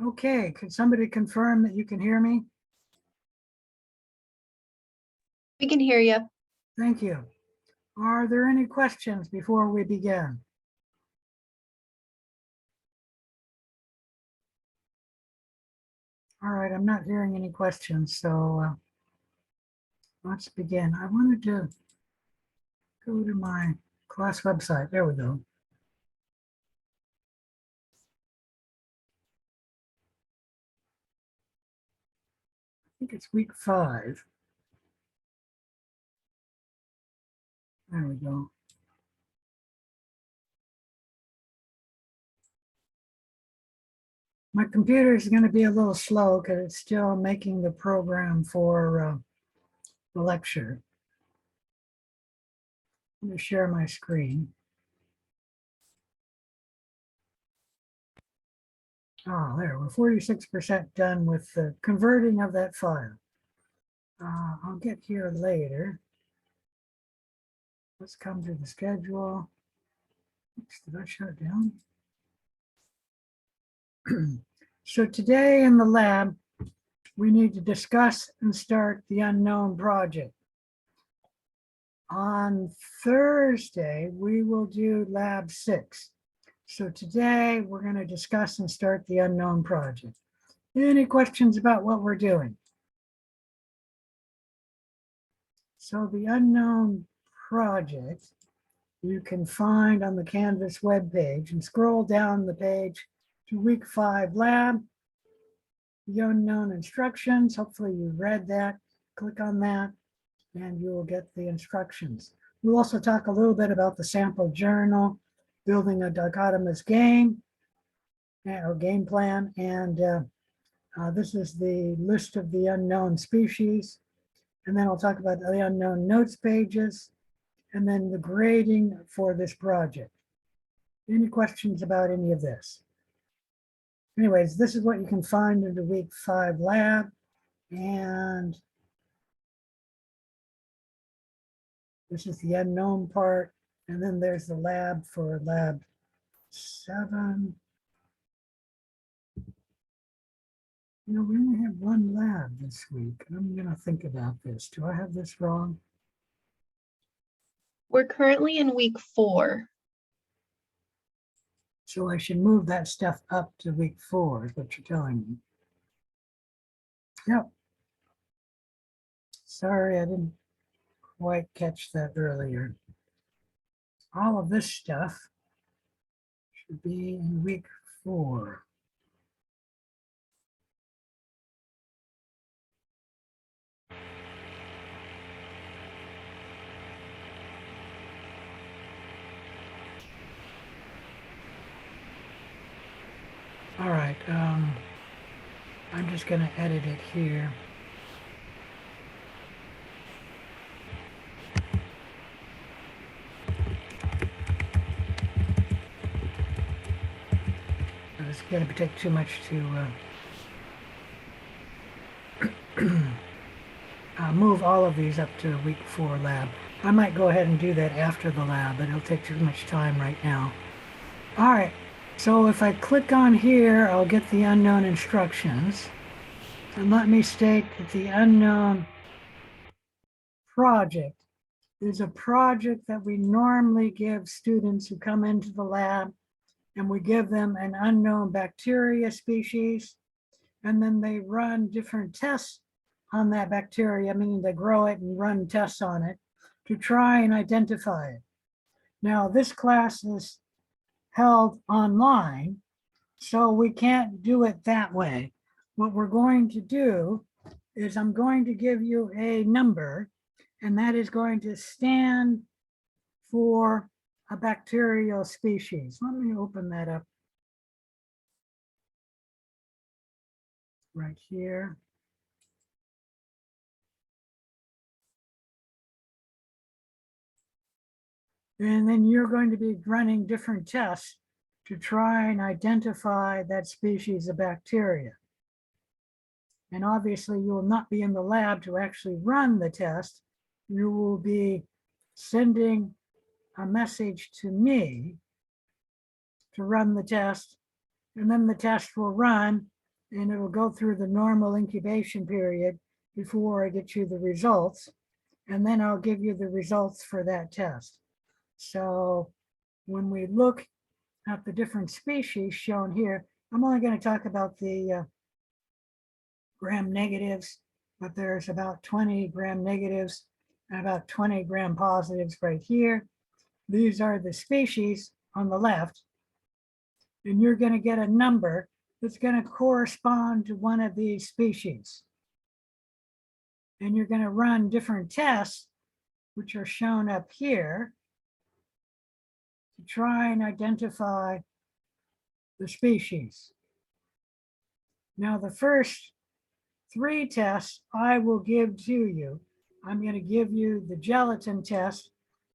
Okay, could somebody confirm that you can hear me? We can hear you. Thank you. Are there any questions before we begin? All right, I'm not hearing any questions, so let's begin. I wanted to go to my class website. There we go. I think it's week 5. There we go. My computer is going to be a little slow because it's still making the program for the lecture. Let me share my screen. Oh, there, we're 46% done with the converting of that file. I'll get here later. Let's come to the schedule. Oops, did I shut it down? So today in the lab, we need to discuss and start the unknown project. On Thursday, we will do lab 6. So today we're going to discuss and start the unknown project. Any questions about what we're doing? So the unknown project you can find on the Canvas webpage and scroll down the page to week 5 lab, the unknown instructions. Hopefully you read that. Click on that and you will get the instructions. We'll also talk a little bit about the sample journal, building a dichotomous game or game plan. And this is the list of the unknown species. And then I'll talk about the unknown notes pages and then the grading for this project. Any questions about any of this? Anyways, this is what you can find in the week 5 lab. And this is the unknown part. And then there's the lab for lab 7. You know, we only have 1 lab this week. I'm going to think about this. Do I have this wrong? We're currently in week 4. So I should move that stuff up to week 4 is what you're telling me. Yep. Sorry, I didn't quite catch that earlier. All of this stuff should be in week 4. All right, I'm just going to edit it here. It's going to take too much to move all of these up to week 4 lab. I might go ahead and do that after the lab, but it'll take too much time right now. All right, so if I click on here, I'll get the unknown instructions. And let me state that the unknown project is a project that we normally give students who come into the lab, and we give them an unknown bacteria species, and then they run different tests on that bacteria, meaning they grow it and run tests on it to try and identify it. Now, this class is held online, so we can't do it that way. What we're going to do is I'm going to give you a number, and that is going to stand for a bacterial species. Let me open that up right here. And then you're going to be running different tests to try and identify that species of bacteria. And obviously you will not be in the lab to actually run the test. You will be sending a message to me to run the test. and then the test will run and it'll go through the normal incubation period before I get you the results. And then I'll give you the results for that test. So when we look at the different species shown here, I'm only going to talk about the gram negatives, but there's about 20 gram negatives and about 20 gram positives right here. These are the species on the left, and you're going to get a number that's going to correspond to one of these species. And you're going to run different tests, which are shown up here, to try and identify the species. Now, the first 3 tests I will give to you. I'm going to give you the gelatin test,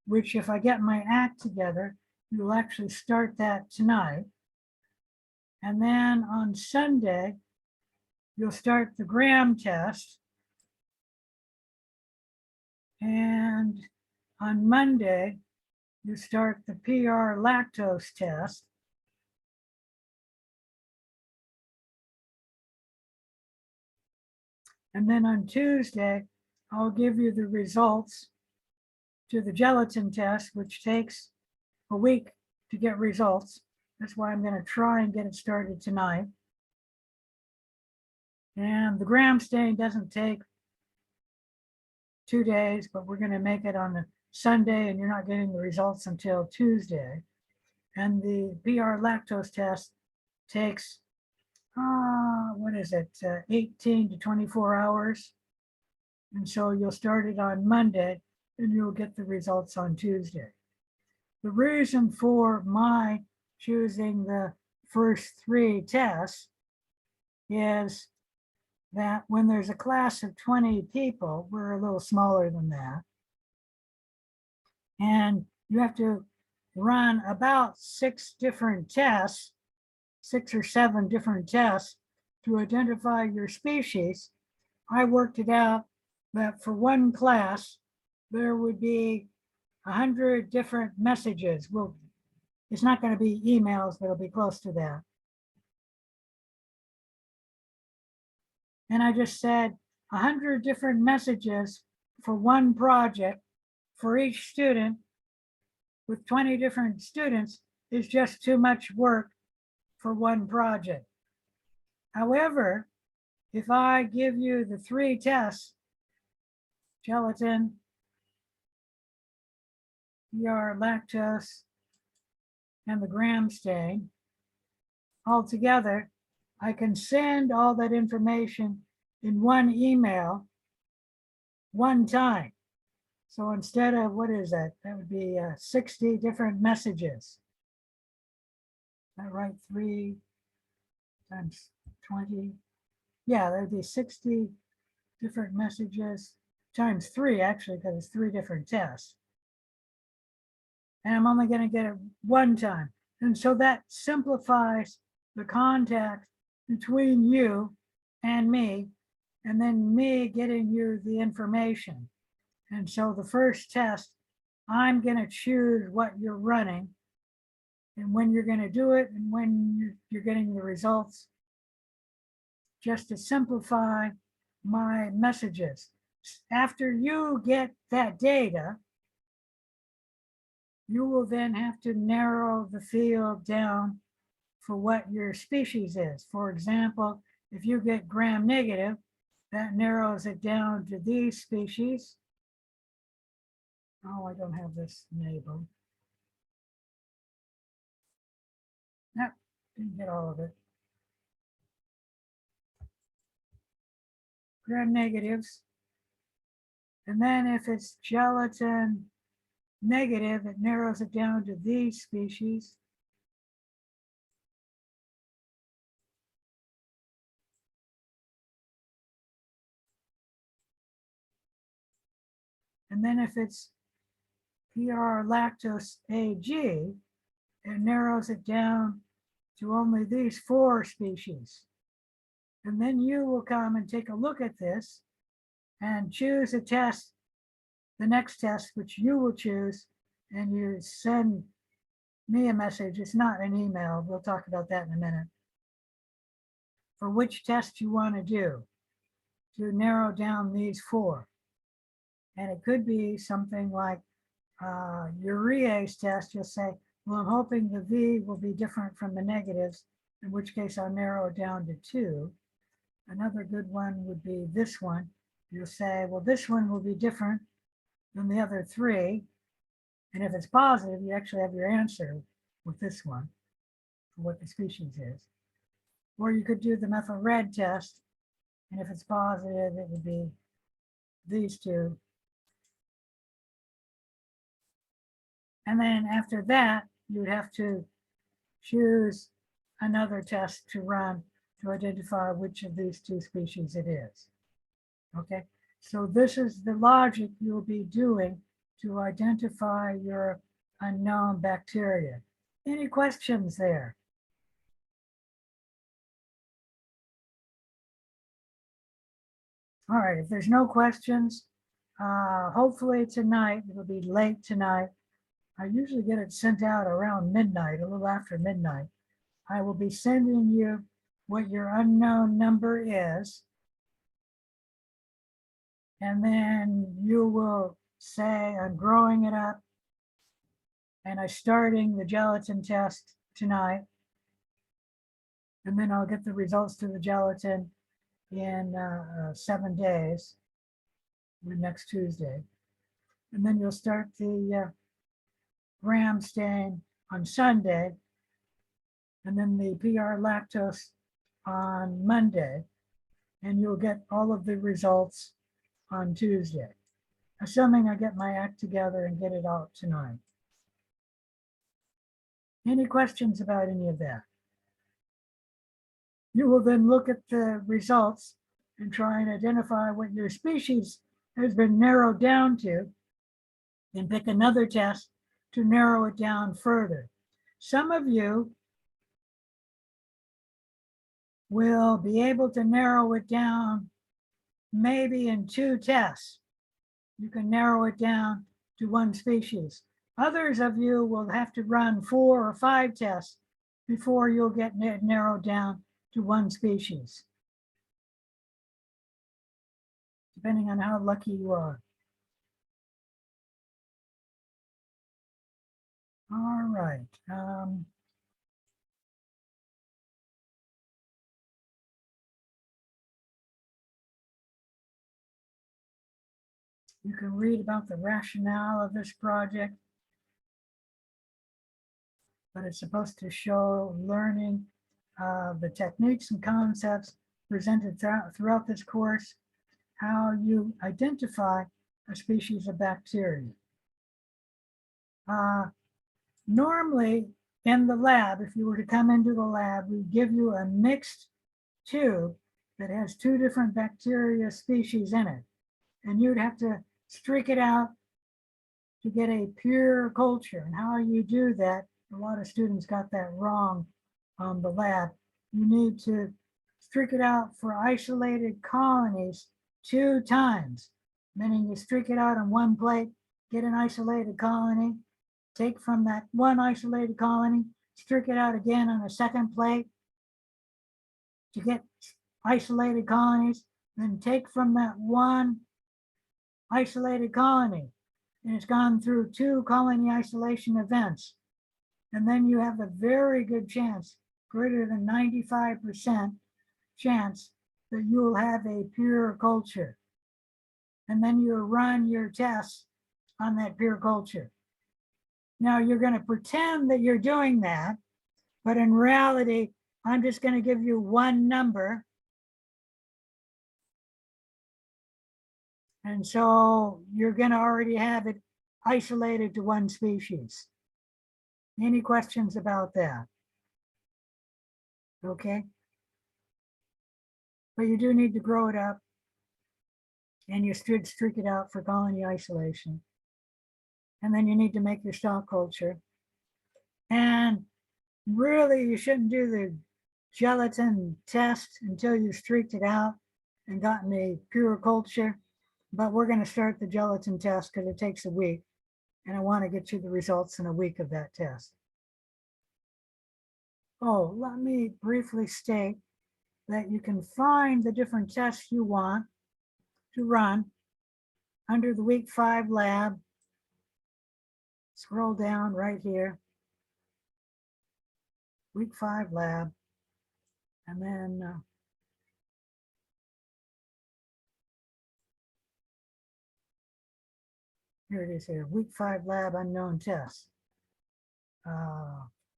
which if I get my act together, you'll actually start that tonight. And then on Sunday, you'll start the gram test. And on Monday, you start the PR lactose test. And then on Tuesday, I'll give you the results to the gelatin test, which takes a week to get results. That's why I'm going to try and get it started tonight. And the gram stain doesn't take 2 days, but we're going to make it on a Sunday, and you're not getting the results until Tuesday. And the PR lactose test takes, 18 to 24 hours. And so you'll start it on Monday, and you'll get the results on Tuesday. The reason for my choosing the first 3 tests is that when there's a class of 20 people, we're a little smaller than that. And you have to run about 6 different tests, 6 or 7 different tests to identify your species. I worked it out that for one class, there would be 100 different messages. Well, it's not going to be emails, but it'll be close to that. And I just said 100 different messages for one project for each student with 20 different students is just too much work for one project. However, if I give you the 3 tests, gelatin, PR lactose, and the gram stain, all together, I can send all that information in one email one time. So instead of, what is that? That would be 60 different messages. Is that right? 3 times 20. Yeah, there'd be 60 different messages times 3, actually, because it's 3 different tests. And I'm only going to get it one time. And so that simplifies the contact between you and me, and then me getting you the information. And so the first test, I'm going to choose what you're running and when you're going to do it and when you're getting the results, just to simplify my messages. After you get that data, you will then have to narrow the field down for what your species is. For example, if you get gram negative, that narrows it down to these species. Oh, I don't have this enabled. Nope, didn't get all of it. Gram negatives. And then if it's gelatin negative, it narrows it down to these species. And then if it's PR lactose AG, it narrows it down to only these 4 species. And then you will come and take a look at this and choose a test, the next test, which you will choose, and you send me a message. It's not an email. We'll talk about that in a minute. for which test you want to do to narrow down these 4. And it could be something like urease test. You'll say, well, I'm hoping the V will be different from the negatives, in which case I'll narrow it down to 2. Another good one would be this one. You'll say, well, this one will be different than the other 3. And if it's positive, you actually have your answer with this one for what the species is. Or you could do the methyl red test. And if it's positive, it would be these 2. And then after that, you would have to choose another test to run to identify which of these 2 species it is. Okay, so this is the logic you'll be doing to identify your unknown bacteria. Any questions there? All right, if there's no questions, hopefully tonight, it'll be late tonight. I usually get it sent out around midnight, a little after midnight. I will be sending you what your unknown number is. And then you will say, I'm growing it up and I'm starting the gelatin test tonight. And then I'll get the results to the gelatin in 7 days, next Tuesday. And then you'll start the gram stain on Sunday, and then the PR lactose on Monday, and you'll get all of the results on Tuesday, assuming I get my act together and get it out tonight. Any questions about any of that? You will then look at the results and try and identify what your species has been narrowed down to, and pick another test to narrow it down further. Some of you will be able to narrow it down maybe in 2 tests. You can narrow it down to 1 species. Others of you will have to run 4 or 5 tests before you'll get narrowed down to 1 species, depending on how lucky you are. All right. You can read about the rationale of this project, but it's supposed to show learning the techniques and concepts presented throughout this course, how you identify a species of bacteria. Normally in the lab, if you were to come into the lab, we give you a mixed tube that has 2 different bacteria species in it. And you'd have to streak it out to get a pure culture. And how you do that, a lot of students got that wrong on the lab. You need to streak it out for isolated colonies 2 times, meaning you streak it out on 1 plate, get an isolated colony, take from that 1 isolated colony, streak it out again on a 2nd plate to get isolated colonies, then take from that 1 isolated colony, and it's gone through 2 colony isolation events. And then you have a very good chance, greater than 95% chance, that you will have a pure culture. And then you run your tests on that pure culture. Now you're going to pretend that you're doing that, but in reality, I'm just going to give you 1 number. And so you're going to already have it isolated to 1 species. Any questions about that? Okay. But you do need to grow it up, and you should streak it out for colony isolation. And then you need to make your stock culture. And really, you shouldn't do the gelatin test until you streaked it out and gotten a pure culture. But we're going to start the gelatin test because it takes a week. And I want to get you the results in a week of that test. Oh, let me briefly state that you can find the different tests you want to run under the week 5 lab. Scroll down right here, week 5 lab, and then here it is here, week 5 lab unknown tests.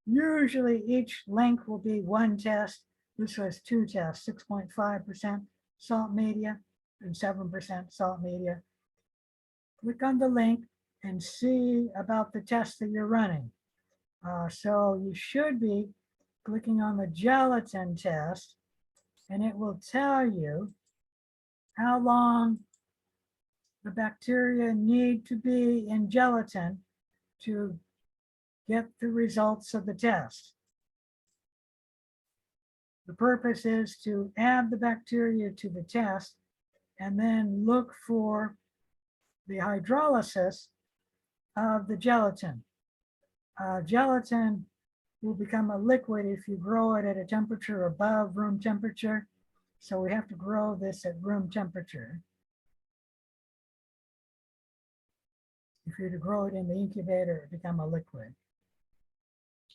Usually each link will be one test. This was 2 tests, 6.5% salt media and 7% salt media. Click on the link and see about the test that you're running. So you should be clicking on the gelatin test, and it will tell you how long the bacteria need to be in gelatin to get the results of the test. The purpose is to add the bacteria to the test and then look for the hydrolysis of the gelatin. Gelatin will become a liquid if you grow it at a temperature above room temperature. So we have to grow this at room temperature. If you're to grow it in the incubator, it become a liquid.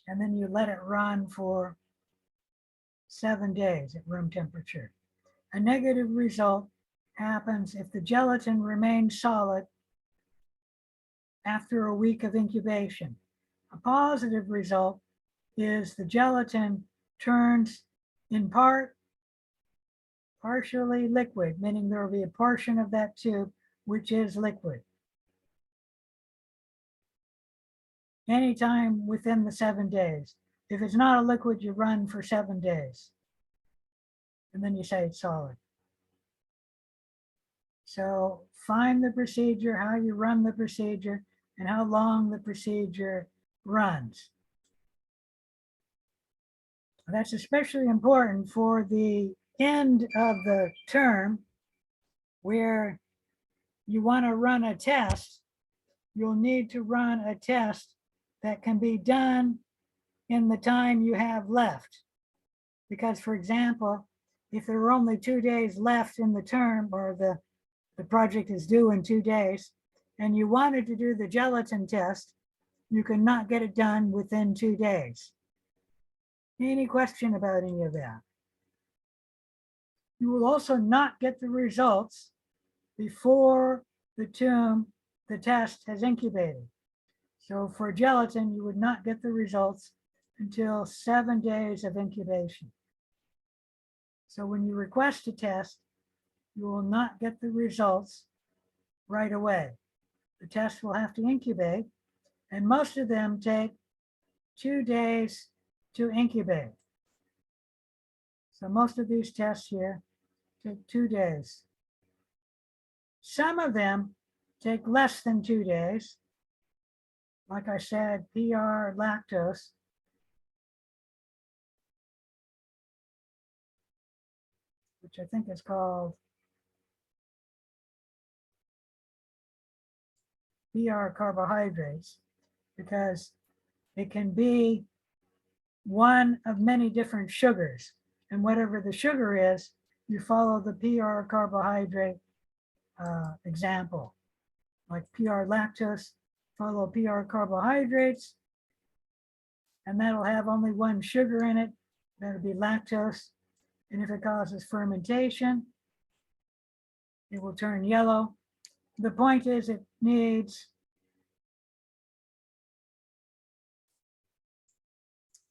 And then you let it run for 7 days at room temperature. A negative result happens if the gelatin remains solid after a week of incubation. A positive result is the gelatin turns in part partially liquid, meaning there will be a portion of that tube which is liquid. Anytime within the 7 days. If it's not a liquid, you run for 7 days. And then you say it's solid. So find the procedure, how you run the procedure, and how long the procedure runs. That's especially important for the end of the term where you want to run a test. You'll need to run a test that can be done in the time you have left. Because, for example, if there are only 2 days left in the term, or the project is due in 2 days, and you wanted to do the gelatin test, you cannot get it done within 2 days. Any question about any of that? You will also not get the results before the test has incubated. So for gelatin, you would not get the results until 7 days of incubation. So when you request a test, you will not get the results right away. The test will have to incubate, and most of them take 2 days to incubate. So most of these tests here take 2 days. Some of them take less than 2 days. Like I said, PR lactose. Which I think is called PR carbohydrates, because it can be one of many different sugars. And whatever the sugar is, you follow the PR carbohydrate example. Like PR lactose, follow PR carbohydrates, and that'll have only one sugar in it. That'll be lactose. And if it causes fermentation, it will turn yellow. The point is, it needs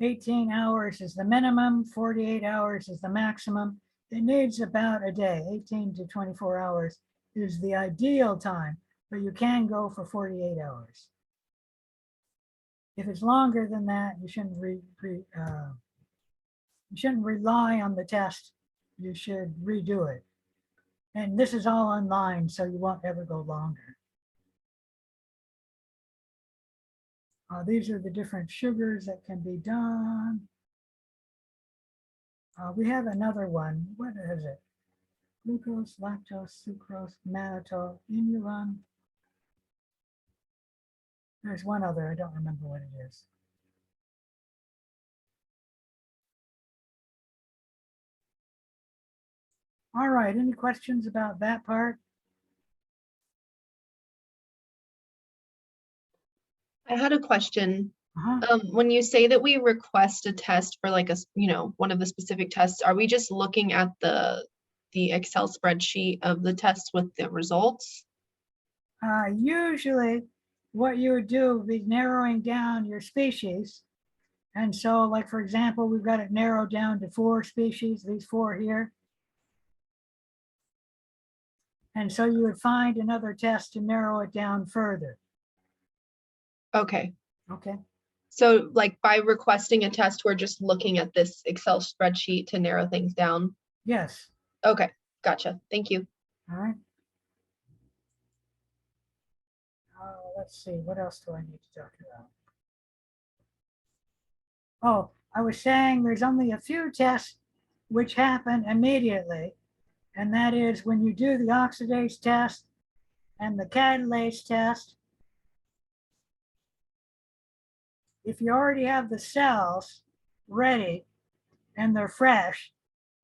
18 hours is the minimum, 48 hours is the maximum. It needs about a day, 18 to 24 hours is the ideal time, but you can go for 48 hours. If it's longer than that, you shouldn't rely on the test. You should redo it. And this is all online, so you won't ever go longer. These are the different sugars that can be done. We have another one. What is it? Glucose, lactose, sucrose, mannitol, inulin. There's one other, I don't remember what it is. All right, any questions about that part? I had a question. Uh-huh. When you say that we request a test for like one of the specific tests, are we just looking at the Excel spreadsheet of the test with the results? Usually what you would do would be narrowing down your species. And so like, for example, we've got it narrowed down to 4 species, these 4 here. And so you would find another test to narrow it down further. Okay. Okay. So like by requesting a test, we're just looking at this Excel spreadsheet to narrow things down. Yes. Okay, gotcha. Thank you. All right. Let's see, what else do I need to talk about? Oh, I was saying there's only a few tests which happen immediately. And that is when you do the oxidase test and the catalase test. If you already have the cells ready and they're fresh,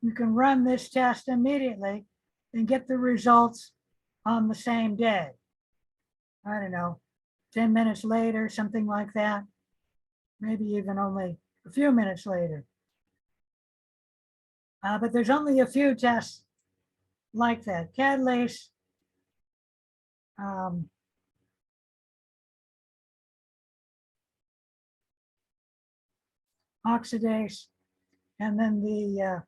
you can run this test immediately and get the results on the same day. I don't know, 10 minutes later, something like that. Maybe even only a few minutes later. But there's only a few tests like that. Catalase, oxidase, and then the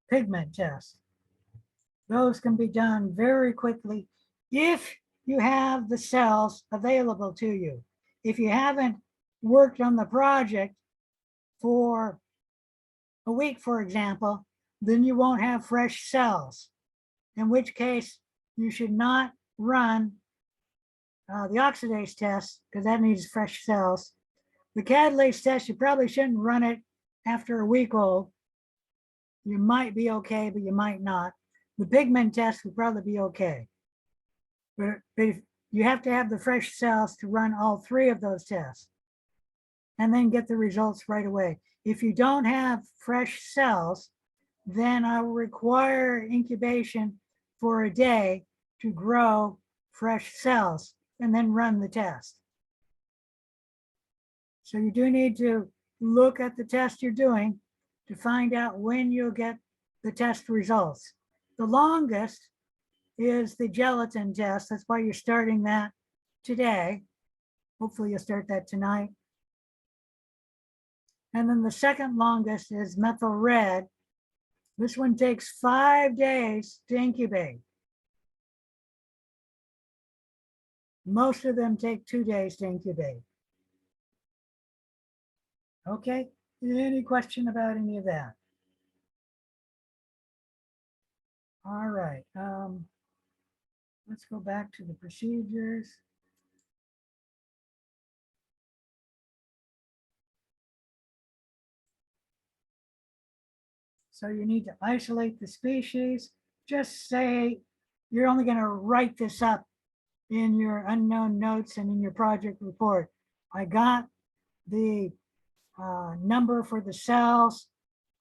pigment test. Those can be done very quickly if you have the cells available to you. If you haven't worked on the project for a week, for example, then you won't have fresh cells, in which case you should not run the oxidase test because that needs fresh cells. The catalase test, you probably shouldn't run it after a week old. You might be okay, but you might not. The pigment test would probably be okay. But if you have to have the fresh cells to run all 3 of those tests and then get the results right away. If you don't have fresh cells, then I will require incubation for a day to grow fresh cells and then run the test. So you do need to look at the test you're doing to find out when you'll get the test results. The longest is the gelatin test. That's why you're starting that today. Hopefully you'll start that tonight. And then the second longest is methyl red. This one takes 5 days to incubate. Most of them take 2 days to incubate. Okay, any question about any of that? All right, let's go back to the procedures. So you need to isolate the species. Just say you're only going to write this up in your unknown notes and in your project report. I got the number for the cells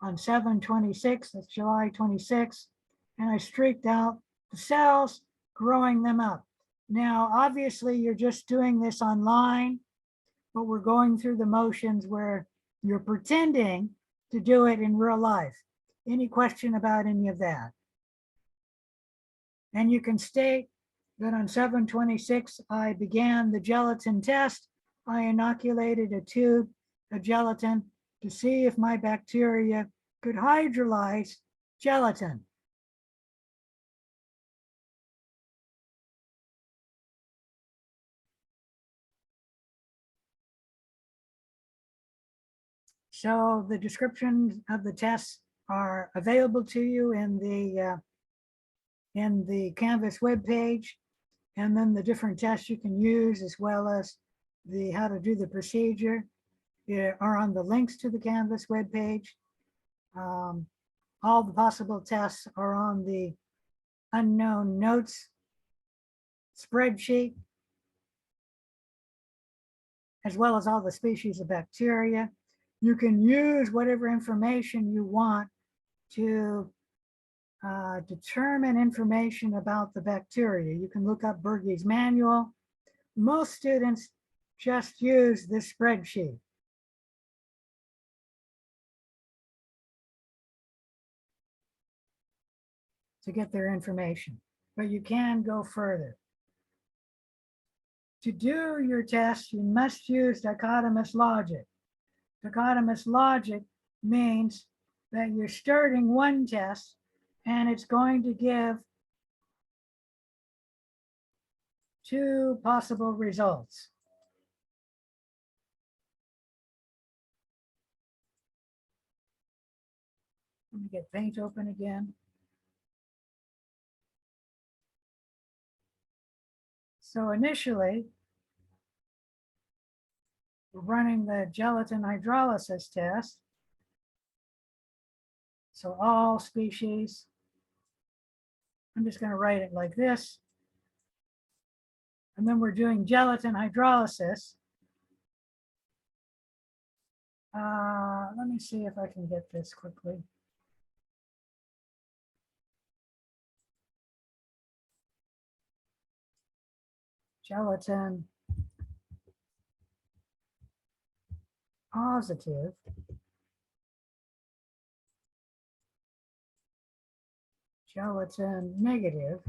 on 7/26, that's July 26, and I streaked out the cells, growing them up. Now, obviously, you're just doing this online, but we're going through the motions where you're pretending to do it in real life. Any question about any of that? And you can state that on 7/26, I began the gelatin test. I inoculated a tube of gelatin to see if my bacteria could hydrolyze gelatin. So the descriptions of the tests are available to you in the Canvas webpage, and then the different tests you can use, as well as the how to do the procedure, are on the links to the Canvas webpage. All the possible tests are on the unknown notes spreadsheet, as well as all the species of bacteria. You can use whatever information you want to determine information about the bacteria. You can look up Bergey's manual. Most students just use this spreadsheet. To get their information, but you can go further. To do your test, you must use dichotomous logic. Dichotomous logic means that you're starting one test and it's going to give two possible results. Let me get Paint open again. So initially, we're running the gelatin hydrolysis test. So all species, I'm just going to write it like this. And then we're doing gelatin hydrolysis. Let me see if I can get this quickly. Gelatin positive. Gelatin negative.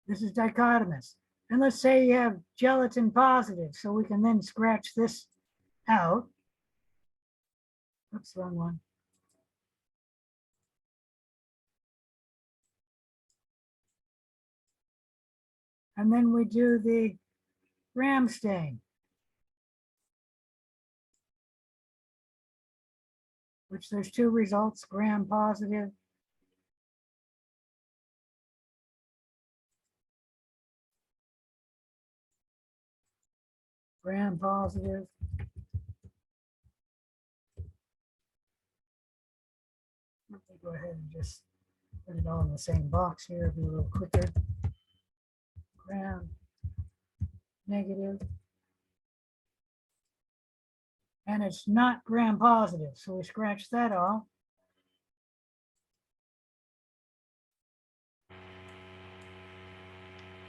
This is dichotomous. And let's say you have gelatin positive, so we can then scratch this out. Oops, wrong one. And then we do the Gram stain, which there's two results, Gram positive. Gram positive. Let me go ahead and just put it all in the same box here, be a little quicker. Gram negative. And it's not Gram positive, so we scratch that off.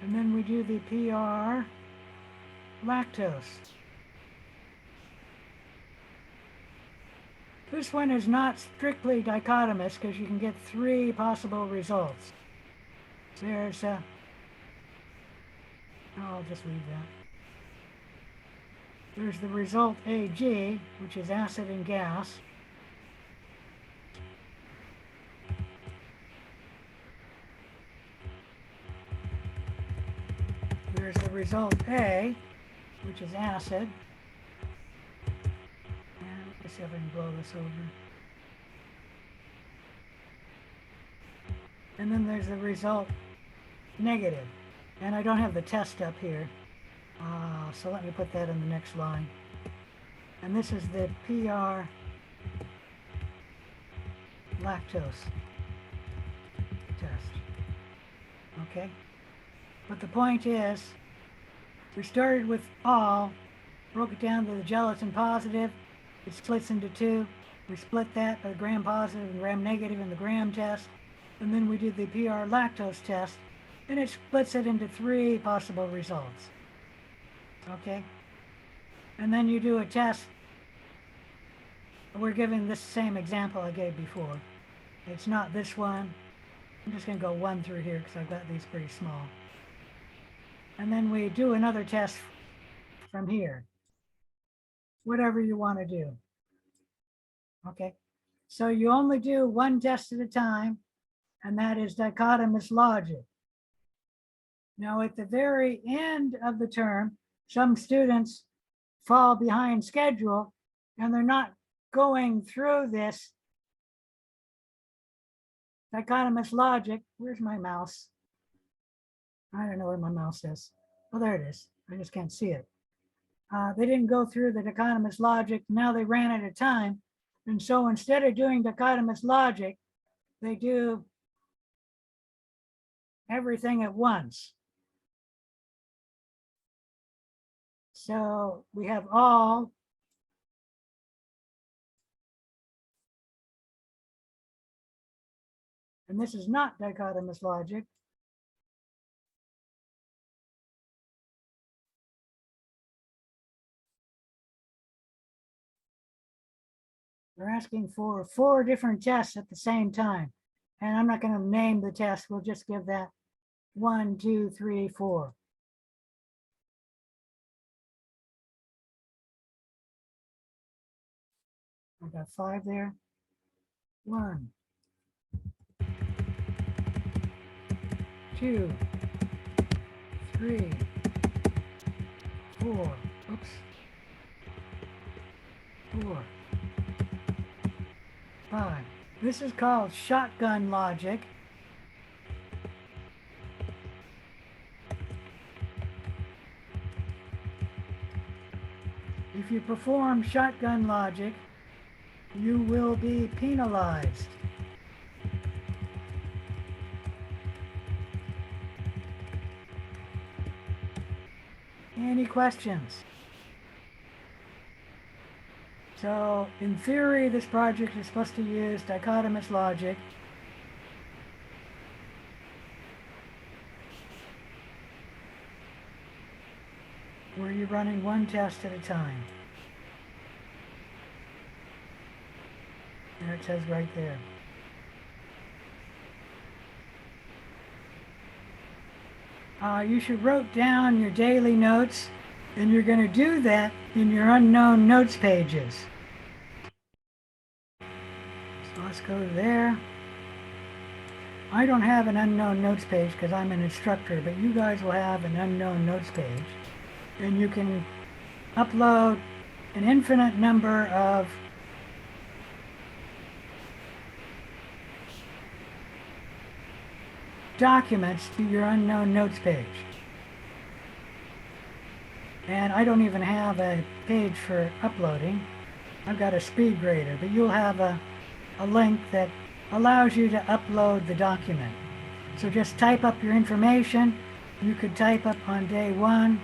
And then we do the PR lactose. This one is not strictly dichotomous because you can get three possible results. There's I'll just leave that. There's the result AG, which is acid and gas. There's the result A, which is acid. And let's see if I can blow this over. And then there's the result negative. And I don't have the test up here. So let me put that in the next line. And this is the PR lactose test. Okay? But the point is, we started with all, broke it down to the gelatin positive. It splits into two. We split that by Gram positive and Gram negative in the Gram test. And then we did the PR lactose test, and it splits it into three possible results. Okay? And then you do a test. We're giving this same example I gave before. It's not this one. I'm just going to go one through here because I've got these pretty small. And then we do another test from here. Whatever you want to do. Okay? So you only do one test at a time, and that is dichotomous logic. Now, at the very end of the term, some students fall behind schedule and they're not going through this dichotomous logic. Where's my mouse? I don't know where my mouse is. Oh, there it is. I just can't see it. They didn't go through the dichotomous logic. Now they ran out of time. And so instead of doing dichotomous logic, they do everything at once. So we have all. And this is not dichotomous logic. We're asking for 4 different tests at the same time. And I'm not going to name the test. We'll just give that 1, 2, 3, 4. I got 5 there. 1, 2, 3, 4. Oops. 4, 5. This is called shotgun logic. If you perform shotgun logic, you will be penalized. Any questions? So in theory, this project is supposed to use dichotomous logic. Where you're running one test at a time. There it says right there. You should write down your daily notes, and you're going to do that in your unknown notes pages. So let's go there. I don't have an unknown notes page because I'm an instructor, but you guys will have an unknown notes page. And you can upload an infinite number of documents to your unknown notes page. And I don't even have a page for uploading. I've got a speed grader, but you'll have a link that allows you to upload the document. So just type up your information. You could type up on day 1.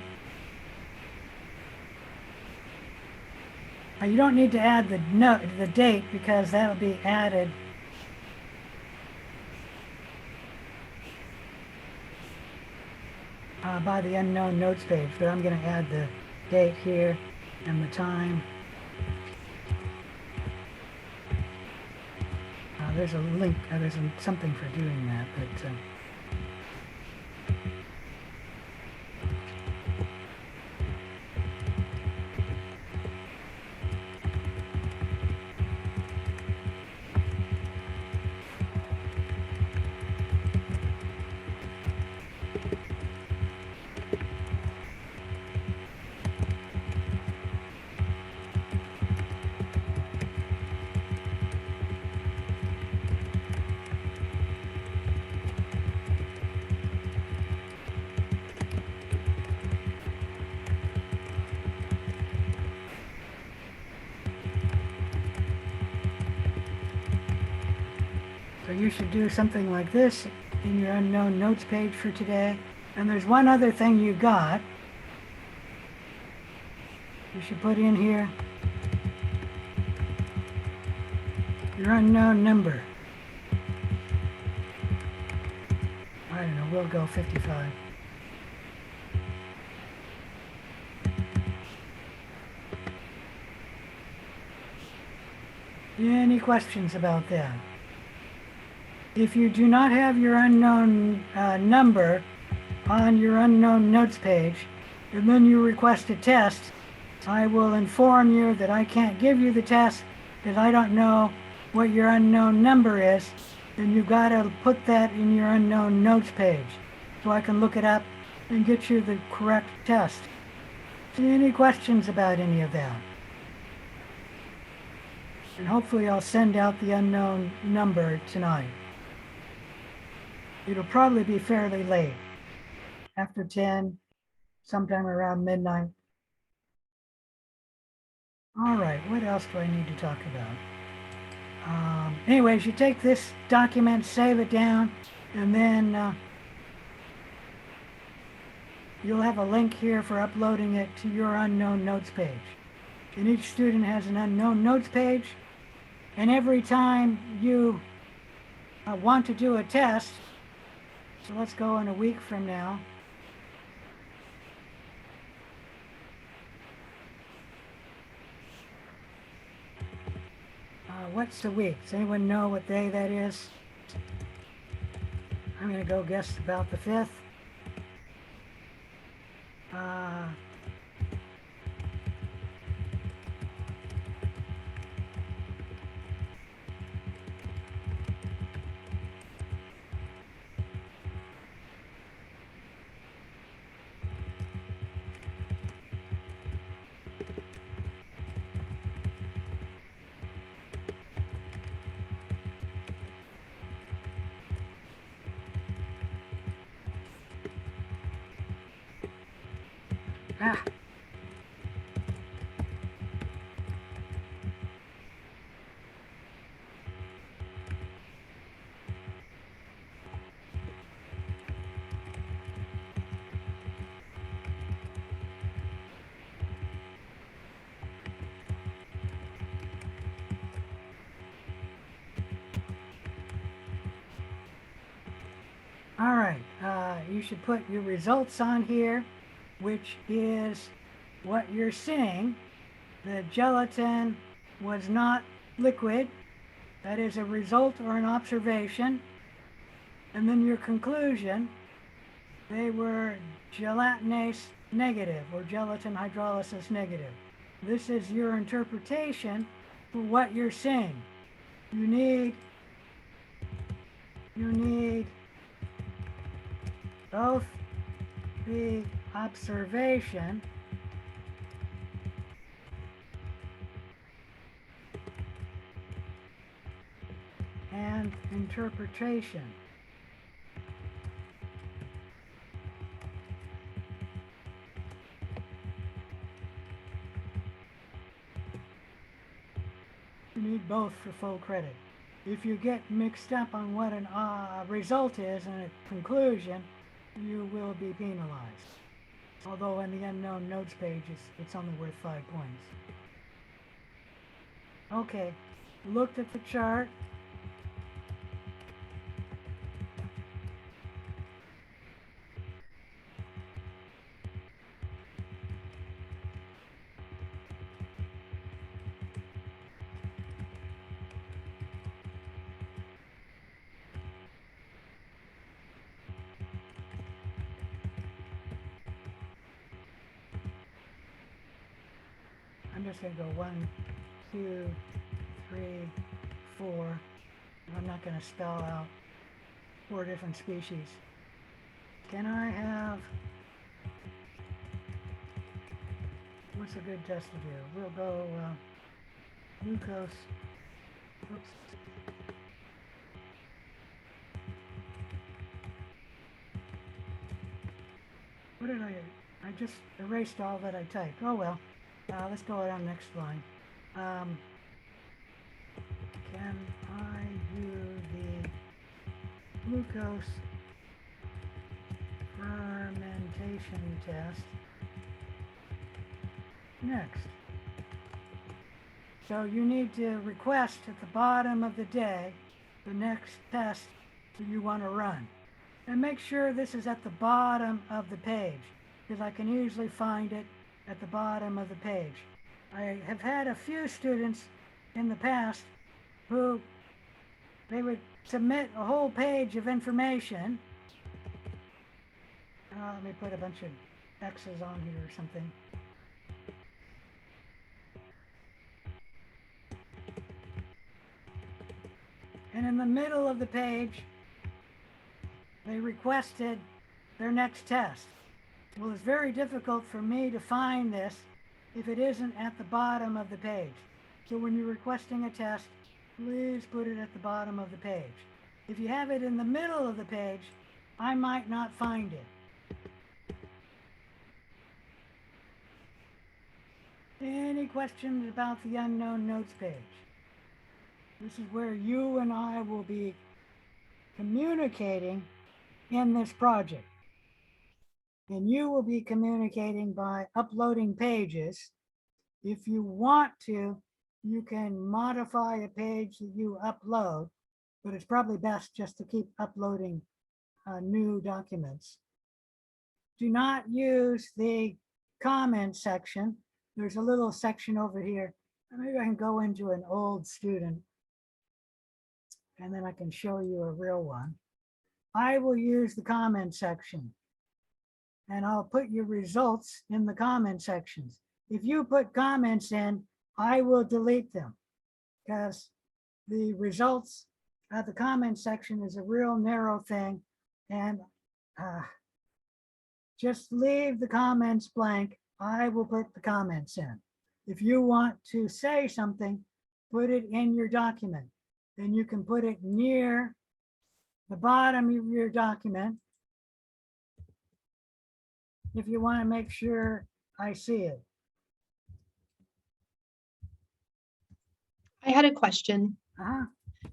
You don't need to add the date because that'll be added by the unknown notes page, but I'm going to add the date here and the time. There's a link, there's something for doing that, but so you should do something like this in your unknown notes page for today. And there's one other thing you got. You should put in here your unknown number. I don't know, we'll go 55. Any questions about that? If you do not have your unknown number on your unknown notes page, and then you request a test, I will inform you that I can't give you the test because I don't know what your unknown number is, and you've got to put that in your unknown notes page so I can look it up and get you the correct test. Any questions about any of that? And hopefully I'll send out the unknown number tonight. It'll probably be fairly late, after 10, sometime around midnight. All right, what else do I need to talk about? Anyways, you take this document, save it down, and then you'll have a link here for uploading it to your unknown notes page. And each student has an unknown notes page. And every time you want to do a test, so let's go in a week from now. What's the week? Does anyone know what day that is? I'm going to go guess about the 5th. Ah. All right, you should put your results on here, which is what you're seeing. The gelatin was not liquid. That is a result or an observation. And then your conclusion, they were gelatinase negative or gelatin hydrolysis negative. This is your interpretation for what you're seeing. You need both the observation and interpretation. You need both for full credit. If you get mixed up on what a result is and a conclusion, you will be penalized. Although in the unknown notes page, it's only worth 5 points. Okay, looked at the chart. I'm just going to go 1, 2, 3, 4. I'm not going to spell out 4 different species. Can I have, what's a good test to do? We'll go glucose. Oops. What did I just erased all that I typed. Oh well. Let's go on next line. Can I do the glucose fermentation test next? So you need to request at the bottom of the day the next test that you want to run. And make sure this is at the bottom of the page, because I can usually find it at the bottom of the page. I have had a few students in the past who they would submit a whole page of information. Let me put a bunch of X's on here or something. And in the middle of the page, they requested their next test. Well, it's very difficult for me to find this if it isn't at the bottom of the page. So when you're requesting a test, please put it at the bottom of the page. If you have it in the middle of the page, I might not find it. Any questions about the unknown notes page? This is where you and I will be communicating in this project. and you will be communicating by uploading pages. If you want to, you can modify a page that you upload, but it's probably best just to keep uploading new documents. Do not use the comment section. There's a little section over here. Maybe I can go into an old student and then I can show you a real one. I will use the comment section and I'll put your results in the comment sections. If you put comments in, I will delete them because the results at the comment section is a real narrow thing, and just leave the comments blank. I will put the comments in. If you want to say something, put it in your document. Then you can put it near the bottom of your document if you want to make sure I see it. I had a question. Uh-huh.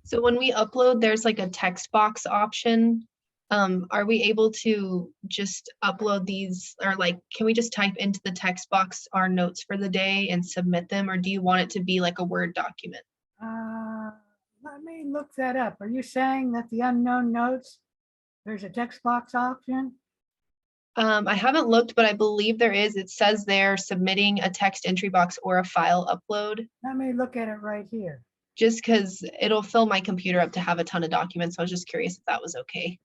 So when we upload, there's like a text box option. Are we able to just upload these, or like, can we just type into the text box our notes for the day and submit them? Or do you want it to be like a Word document? Let me look that up. Are you saying that the unknown notes, there's a text box option? I haven't looked, but I believe there is. It says there submitting a text entry box or a file upload, Let me look at it right here. just because it'll fill my computer up to have a ton of documents. So I was just curious if that was okay.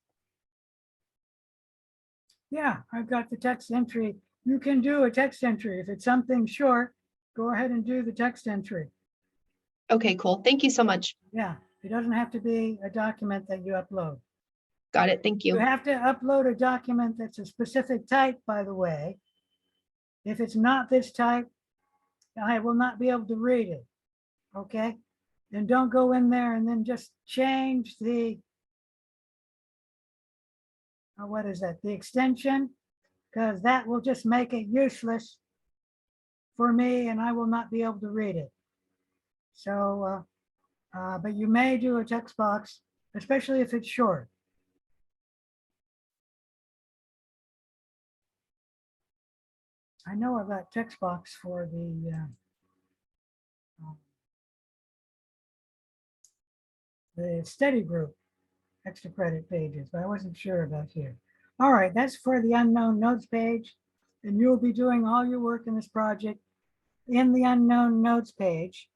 Yeah, I've got the text entry. You can do a text entry. If it's something short, go ahead and do the text entry. Okay, cool. Thank you so much. Yeah, it doesn't have to be a document that you upload. Got it. Thank You you. have to upload a document that's a specific type, by the way. If it's not this type, I will not be able to read it. Okay? And don't go in there and then just change the, what is that? The extension, because that will just make it useless for me and I will not be able to read it. So, but you may do a text box, especially if it's short. I know I've got text box for the study group extra credit pages, but I wasn't sure about here. All right, that's for the unknown notes page. And you'll be doing all your work in this project in the unknown notes page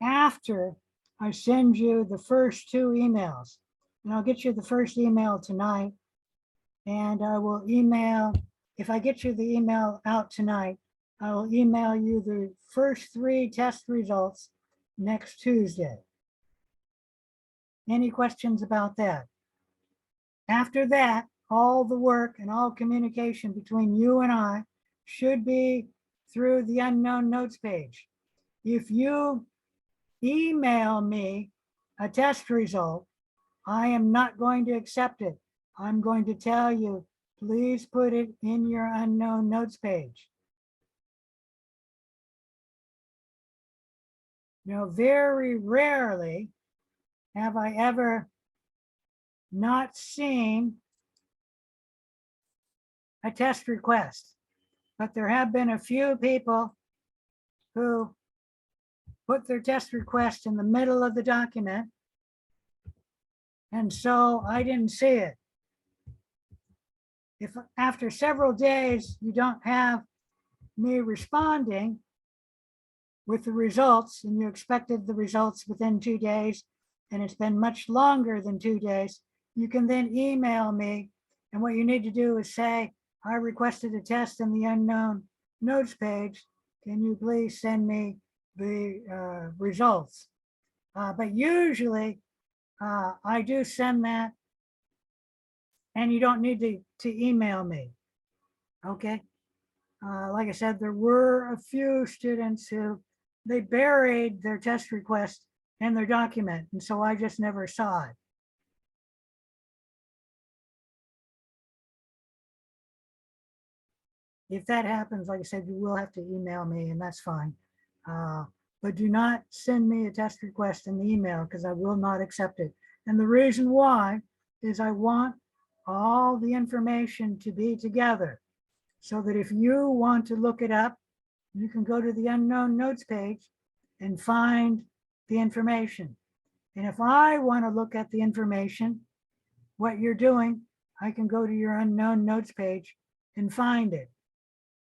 after I send you the first two emails. And I'll get you the first email tonight. And I will email, if I get you the email out tonight, I will email you the first 3 test results next Tuesday. Any questions about that? After that, all the work and all communication between you and I should be through the unknown notes page. If you email me a test result, I am not going to accept it. I'm going to tell you, please put it in your unknown notes page. Now, very rarely have I ever not seen a test request, but there have been a few people who put their test request in the middle of the document. And so I didn't see it. If after several days you don't have me responding with the results and you expected the results within 2 days and it's been much longer than 2 days, you can then email me. And what you need to do is say, I requested a test in the unknown notes page. Can you please send me the results? But usually I do send that and you don't need to email me, okay? Like I said, there were a few students who they buried their test request in their document, and so I just never saw it. If that happens, like I said, you will have to email me, and that's fine. But do not send me a test request in the email because I will not accept it. And the reason why is I want all the information to be together so that if you want to look it up, you can go to the unknown notes page and find the information. And if I want to look at the information, what you're doing, I can go to your unknown notes page and find it.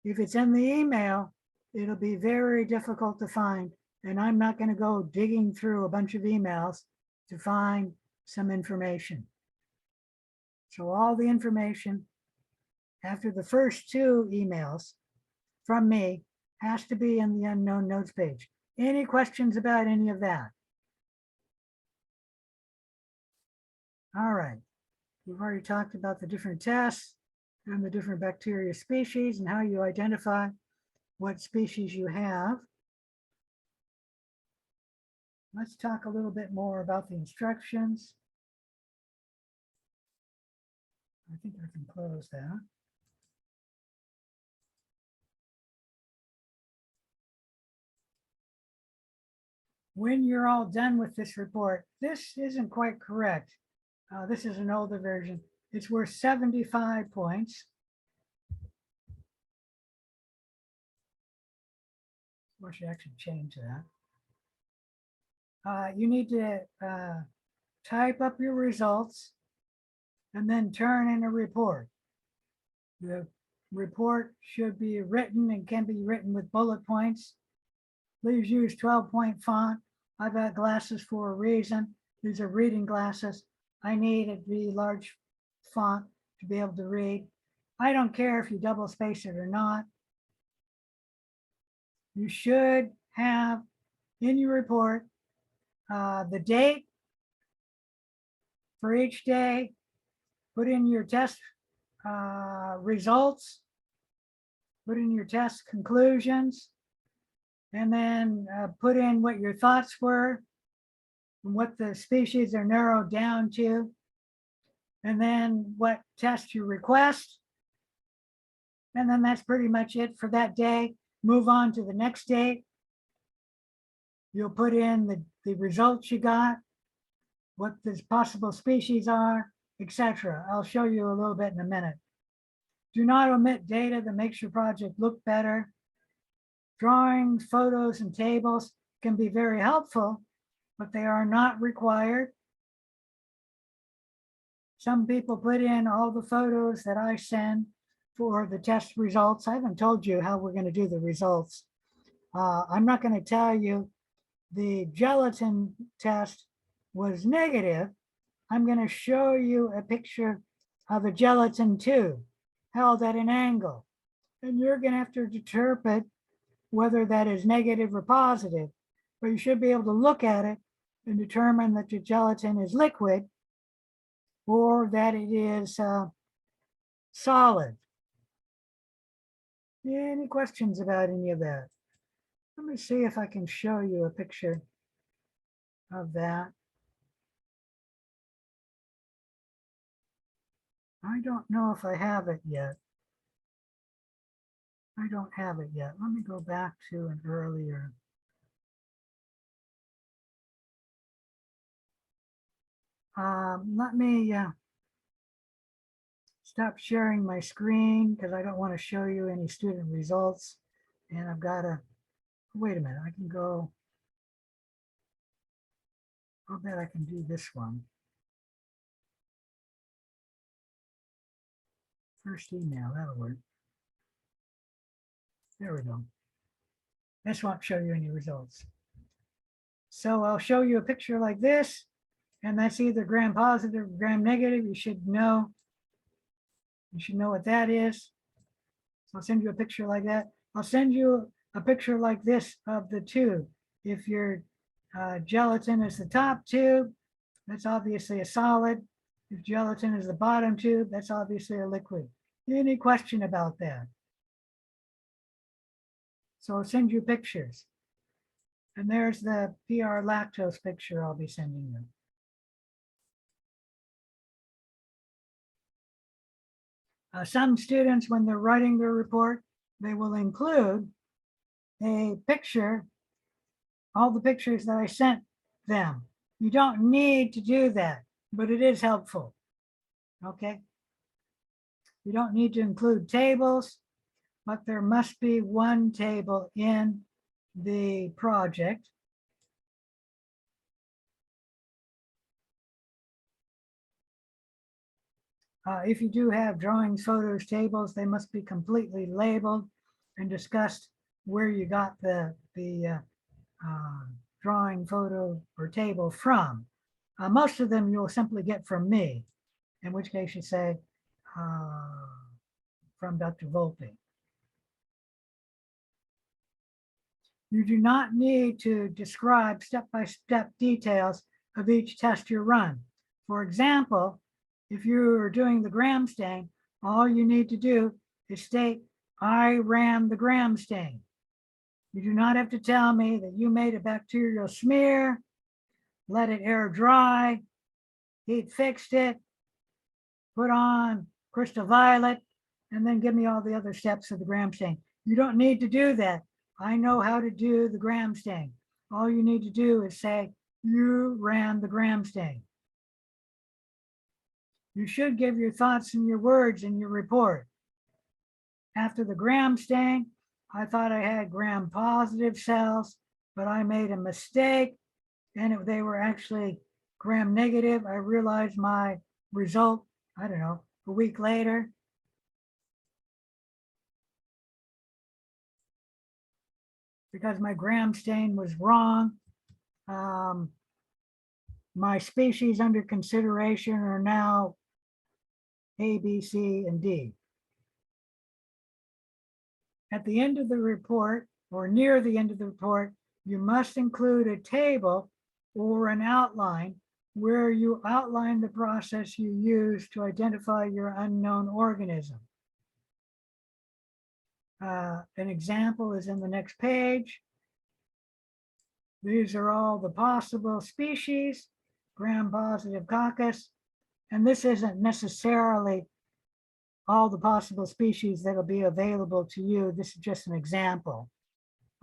If it's in the email, it'll be very difficult to find. And I'm not going to go digging through a bunch of emails to find some information. So all the information after the first two emails from me has to be in the unknown notes page. Any questions about any of that? All right. We've already talked about the different tests and the different bacteria species and how you identify what species you have. Let's talk a little bit more about the instructions. I think I can close that. When you're all done with this report, this isn't quite correct. This is an older version. It's worth 75 points. I should actually change that. You need to type up your results and then turn in a report. The report should be written and can be written with bullet points. Please use 12-point font. I've got glasses for a reason. These are reading glasses. I need it to be large font to be able to read. I don't care if you double space it or not. You should have in your report the date for each day. Put in your test results. Put in your test conclusions. And then put in what your thoughts were and what the species are narrowed down to. And then what test you request. And then that's pretty much it for that day. Move on to the next date. You'll put in the results you got, what the possible species are, etc. I'll show you a little bit in a minute. Do not omit data that makes your project look better. Drawings, photos, and tables can be very helpful, but they are not required. Some people put in all the photos that I send for the test results. I haven't told you how we're going to do the results. I'm not going to tell you the gelatin test was negative. I'm going to show you a picture of a gelatin tube held at an angle. And you're going to have to interpret whether that is negative or positive. But you should be able to look at it and determine that the gelatin is liquid or that it is solid. Any questions about any of that? Let me see if I can show you a picture of that. I don't know if I have it yet. I don't have it yet. Let me go back to an earlier. Let me stop sharing my screen because I don't want to show you any student results. And I've got to, wait a minute, I can go, I'll bet I can do this one. First email, that'll work. There we go. This won't show you any results. So I'll show you a picture like this, and that's either gram positive or gram negative. You should know what that is. So I'll send you a picture like that. I'll send you a picture like this of the tube. If your gelatin is the top tube, that's obviously a solid. If gelatin is the bottom tube, that's obviously a liquid. Any question about that? So I'll send you pictures. And there's the PR lactose picture I'll be sending you. Some students, when they're writing their report, they will include a picture, all the pictures that I sent them. You don't need to do that, but it is helpful. Okay. You don't need to include tables, but there must be one table in the project. If you do have drawings, photos, tables, they must be completely labeled and discussed where you got the drawing, photo, or table from. Most of them you'll simply get from me, in which case you say from Dr. Volpe. You do not need to describe step-by-step details of each test you run. For example, if you're doing the gram stain, all you need to do is state, I ran the gram stain. You do not have to tell me that you made a bacterial smear, let it air dry, heat fixed it, put on crystal violet, and then give me all the other steps of the gram stain. You don't need to do that. I know how to do the gram stain. All you need to do is say, you ran the gram stain. You should give your thoughts and your words in your report. After the gram stain, I thought I had gram positive cells, but I made a mistake and they were actually gram negative. I realized my result, I don't know, a week later. Because my gram stain was wrong. My species under consideration are now A, B, C, and D. At the end of the report, or near the end of the report, you must include a table or an outline where you outline the process you use to identify your unknown organism. An example is in the next page. These are all the possible species, gram-positive coccus, and this isn't necessarily all the possible species that'll be available to you. This is just an example,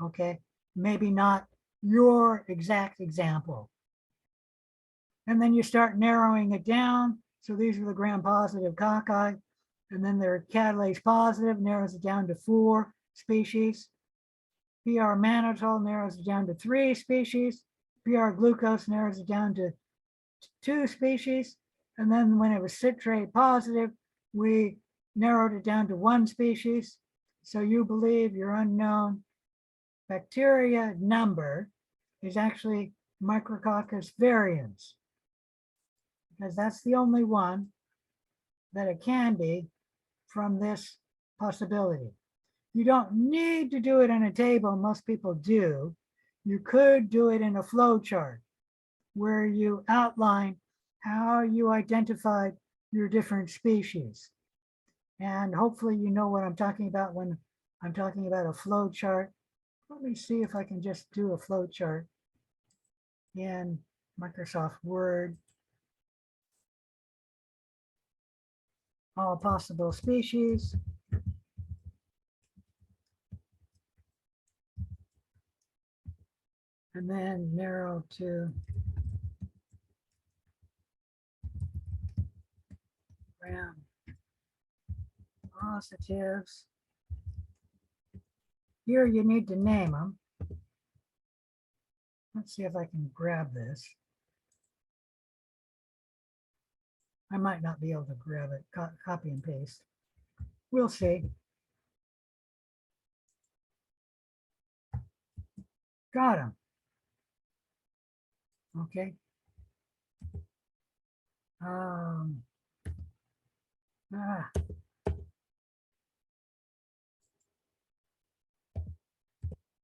okay? Maybe not your exact example. And then you start narrowing it down. So these are the gram-positive cocci, and then they're catalase positive, narrows it down to 4 species. PR mannitol narrows it down to 3 species. PR glucose narrows it down to 2 species. And then when it was citrate positive, we narrowed it down to 1 species. So you believe your unknown bacteria number is actually Micrococcus varians, because that's the only one that it can be from this possibility. You don't need to do it in a table. Most people do. You could do it in a flow chart where you outline how you identified your different species. And hopefully you know what I'm talking about when I'm talking about a flow chart. Let me see if I can just do a flow chart in Microsoft Word. All possible species. And then narrow to gram positives. Here you need to name them. Let's see if I can grab this. I might not be able to grab it, copy and paste. We'll see. Got them. Okay. Oh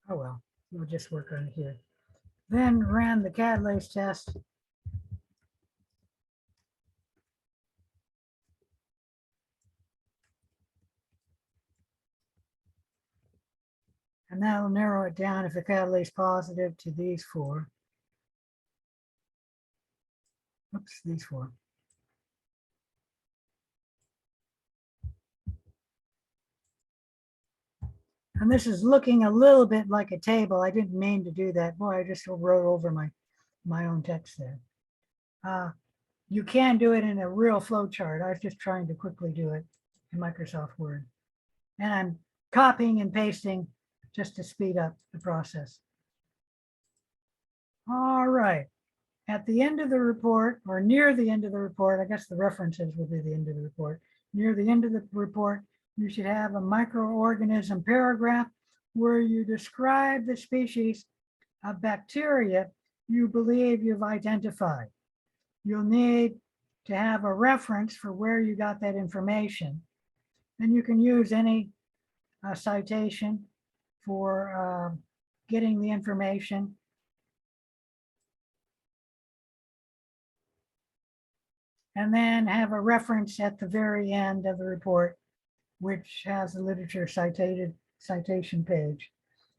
well, we'll just work on it here. Then ran the catalase test. And that'll narrow it down if the catalase positive to these 4. Oops, these 4. And this is looking a little bit like a table. I didn't mean to do that. Boy, I just wrote over my own text there. You can do it in a real flow chart. I was just trying to quickly do it. in Microsoft Word. And I'm copying and pasting just to speed up the process. All right. At the end of the report, or near the end of the report, I guess the references will be the end of the report. Near the end of the report, you should have a microorganism paragraph where you describe the species of bacteria you believe you've identified. You'll need to have a reference for where you got that information. And you can use any citation for getting the information. And then have a reference at the very end of the report, which has a literature citation page.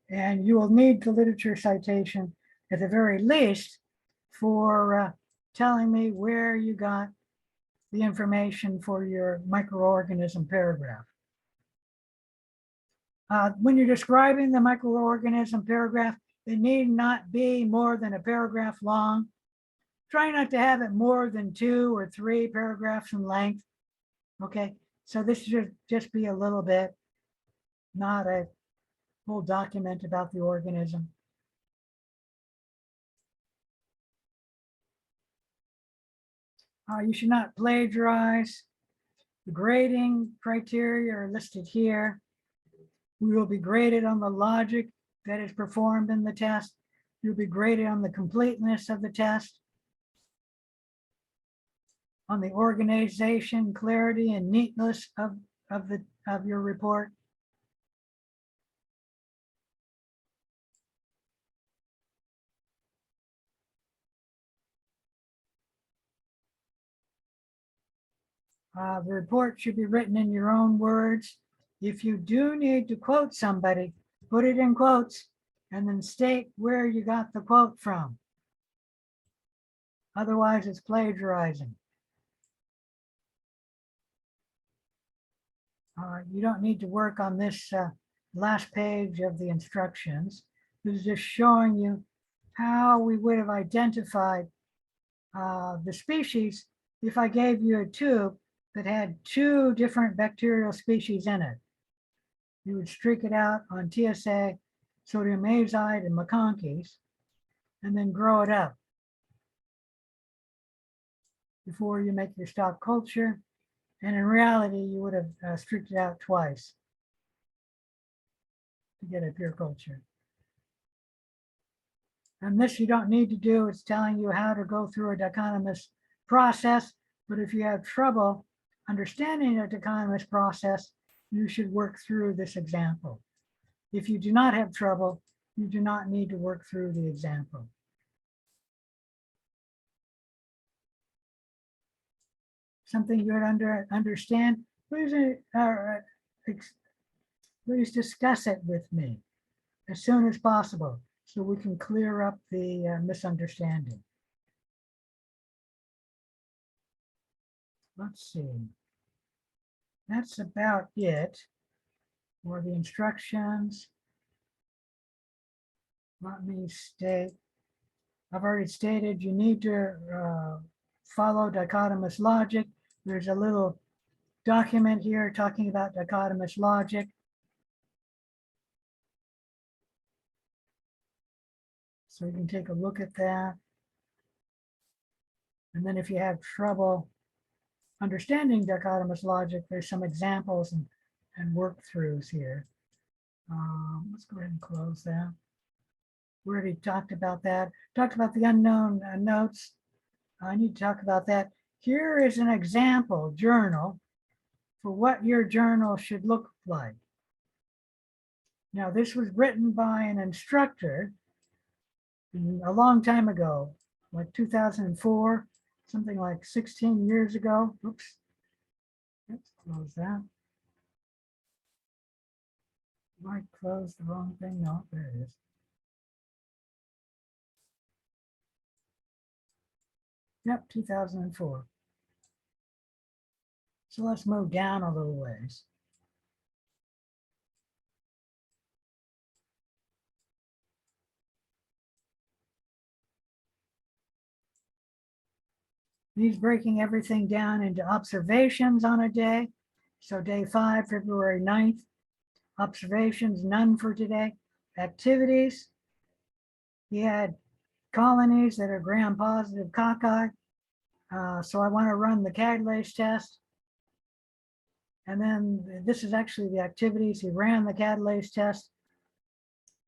And you will need the literature citation at the very least for telling me where you got the information for your microorganism paragraph. When you're describing the microorganism paragraph, it need not be more than a paragraph long. Try not to have it more than 2 or 3 paragraphs in length. Okay, so this should just be a little bit, not a whole document about the organism. You should not plagiarize. The grading criteria are listed here. We will be graded on the logic that is performed in the test. You'll be graded on the completeness of the test, on the organization, clarity, and neatness of your report. The report should be written in your own words. If you do need to quote somebody, put it in quotes and then state where you got the quote from. Otherwise, it's plagiarizing. You don't need to work on this last page of the instructions. This is just showing you how we would have identified the species if I gave you a tube that had 2 different bacterial species in it. You would streak it out on TSA, sodium azide, and MacConkey's, and then grow it up before you make your stock culture. And in reality, you would have streaked it out twice to get a pure culture. And this you don't need to do. It's telling you how to go through a dichotomous process. But if you have trouble understanding a dichotomous process, you should work through this example. If you do not have trouble, you do not need to work through the example. Something you would understand, please discuss it with me as soon as possible so we can clear up the misunderstanding. Let's see. That's about it for the instructions. Let me state, I've already stated you need to follow dichotomous logic. There's a little document here talking about dichotomous logic. So you can take a look at that. And then if you have trouble understanding dichotomous logic, there's some examples and work-throughs here. Let's go ahead and close that. We already talked about that. Talked about the unknown notes. I need to talk about that. Here is an example journal for what your journal should look like. Now, this was written by an instructor a long time ago, like 2004, something like 16 years ago. Oops. Let's close that. I closed the wrong thing. No, there it is. Yep, 2004. So let's move down a little ways. He's breaking everything down into observations on a day So day 5, February 9th, observations, none for today. Activities, he had colonies that are gram-positive cocci. So I want to run the catalase test. And then this is actually the activities. He ran the catalase test.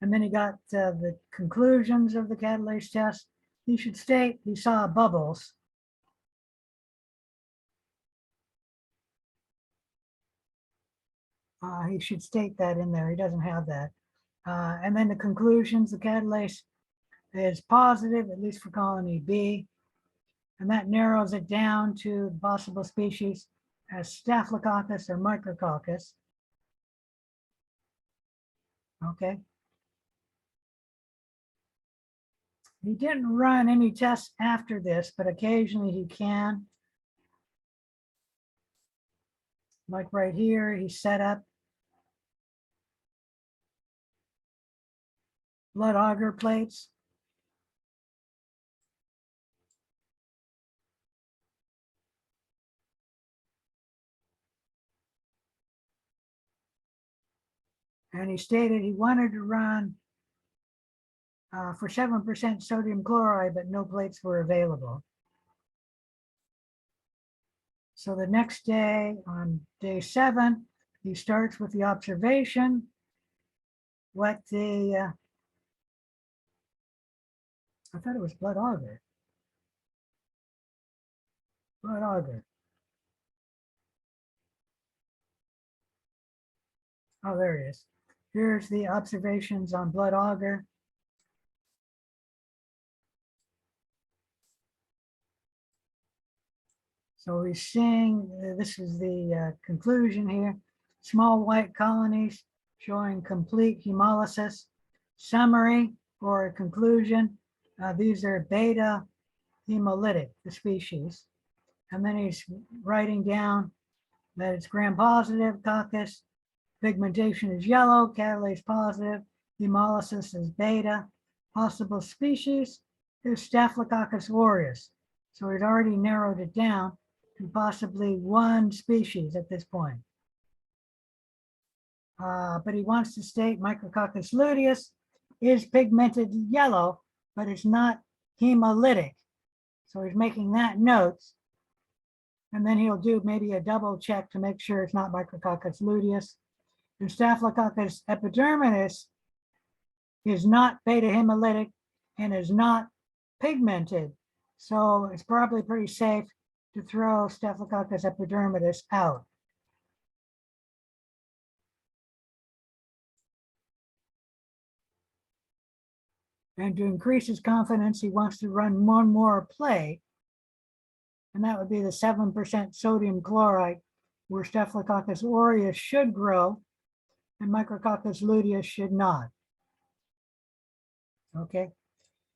And then he got the conclusions of the catalase test. He should state he saw bubbles. He should state that in there. He doesn't have that. And then the conclusions, the catalase is positive, at least for colony B. And that narrows it down to possible species as Staphylococcus or Micrococcus. Okay. He didn't run any tests after this, but occasionally he can. Like right here, he set up blood agar plates. And he stated he wanted to run for 7% sodium chloride, but no plates were available. So the next day, on day 7, he starts with the observation, what the, I thought it was blood agar. Blood agar. Oh, there it is. Here's the observations on blood agar. So we're seeing, this is the conclusion here, small white colonies showing complete hemolysis. Summary or a conclusion, these are beta hemolytic, the species. And then he's writing down that it's gram-positive coccus, pigmentation is yellow, catalase positive, hemolysis is beta, possible species is Staphylococcus aureus. So he's already narrowed it down to possibly one species at this point. But he wants to state Micrococcus luteus is pigmented yellow, but it's not hemolytic. So he's making that note. And then he'll do maybe a double check to make sure it's not Micrococcus luteus. And Staphylococcus epidermidis is not beta hemolytic and is not pigmented. So it's probably pretty safe to throw Staphylococcus epidermidis out. And to increase his confidence, he wants to run one more plate. And that would be the 7% sodium chloride, where Staphylococcus aureus should grow and Micrococcus luteus should not. Okay.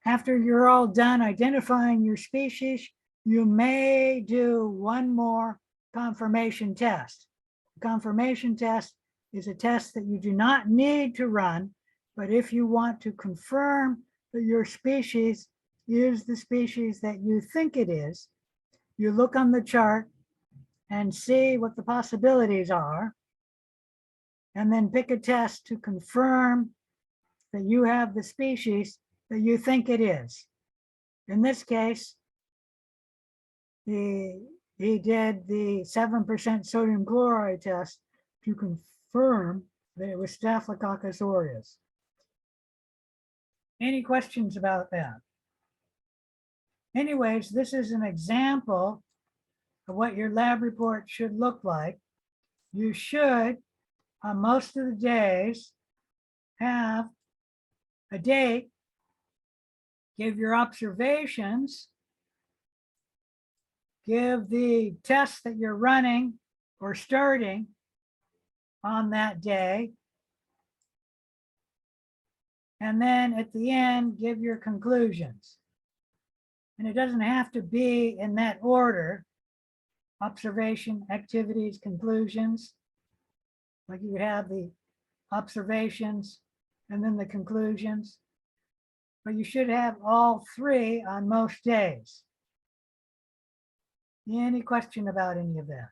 After you're all done identifying your species, you may do one more confirmation test. The confirmation test is a test that you do not need to run, but if you want to confirm that your species is the species that you think it is, you look on the chart and see what the possibilities are, and then pick a test to confirm that you have the species that you think it is. In this case, he did the 7% sodium chloride test to confirm that it was Staphylococcus aureus. Any questions about that? Anyways, this is an example of what your lab report should look like. You should, on most of the days, have a date, give your observations, give the test that you're running or starting on that day, and then at the end, give your conclusions. And it doesn't have to be in that order: observation, activities, conclusions. Like you have the observations and then the conclusions. But you should have all three on most days. Any question about any of that?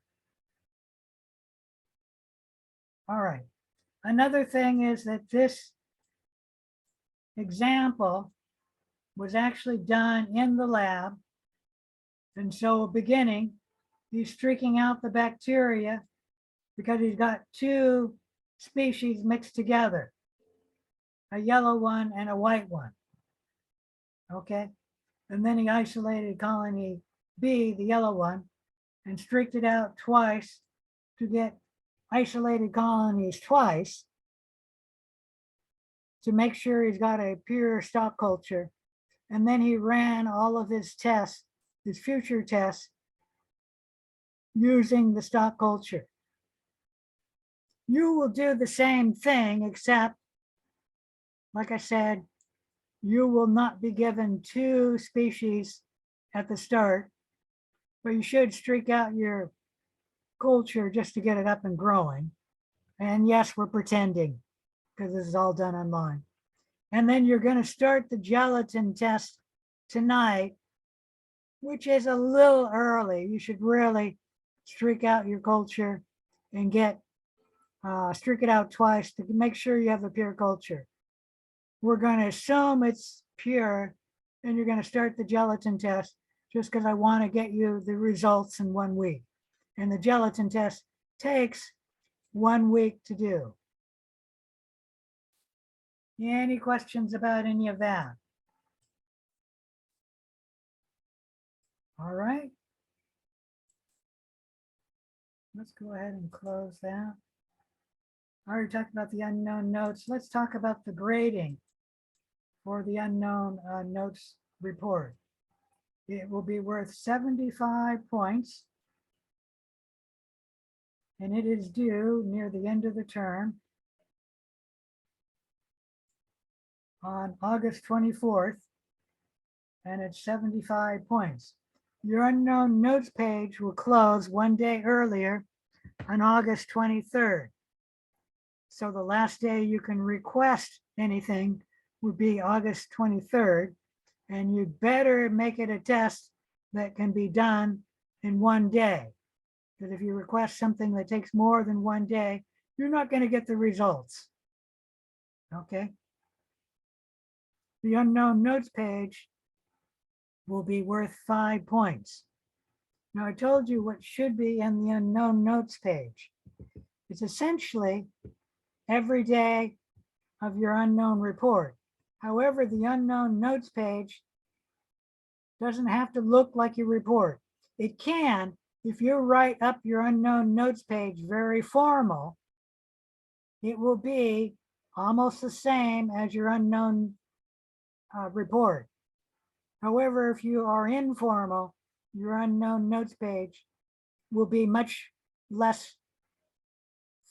All right. Another thing is that this example was actually done in the lab. And so beginning, he's streaking out the bacteria because he's got two species mixed together, a yellow one and a white one. Okay. And then he isolated colony B, the yellow one, and streaked it out twice to get isolated colonies twice to make sure he's got a pure stock culture. And then he ran all of his tests, his future tests, using the stock culture. You will do the same thing, except, like I said, you will not be given two species at the start, but you should streak out your culture just to get it up and growing. And yes, we're pretending because this is all done online. And then you're going to start the gelatin test tonight, which is a little early. You should really streak out your culture and get streak it out twice to make sure you have a pure culture. We're going to assume it's pure, and you're going to start the gelatin test just because I want to get you the results in 1 week. And the gelatin test takes 1 week to do. Any questions about any of that? All right. Let's go ahead and close that. I already talked about the unknown notes. Let's talk about the grading for the unknown notes report. It will be worth 75 points. And it is due near the end of the term on August 24th. And it's 75 points. Your unknown notes page will close 1 day earlier on August 23rd. So the last day you can request anything would be August 23rd. And you'd better make it a test that can be done in 1 day. Because if you request something that takes more than 1 day, you're not going to get the results. Okay. The unknown notes page will be worth 5 points. Now I told you what should be in the unknown notes page. It's essentially every day of your unknown report. However, the unknown notes page doesn't have to look like your report. It can if you write up your unknown notes page very formal. It will be almost the same as your unknown report. However, if you are informal, your unknown notes page will be much less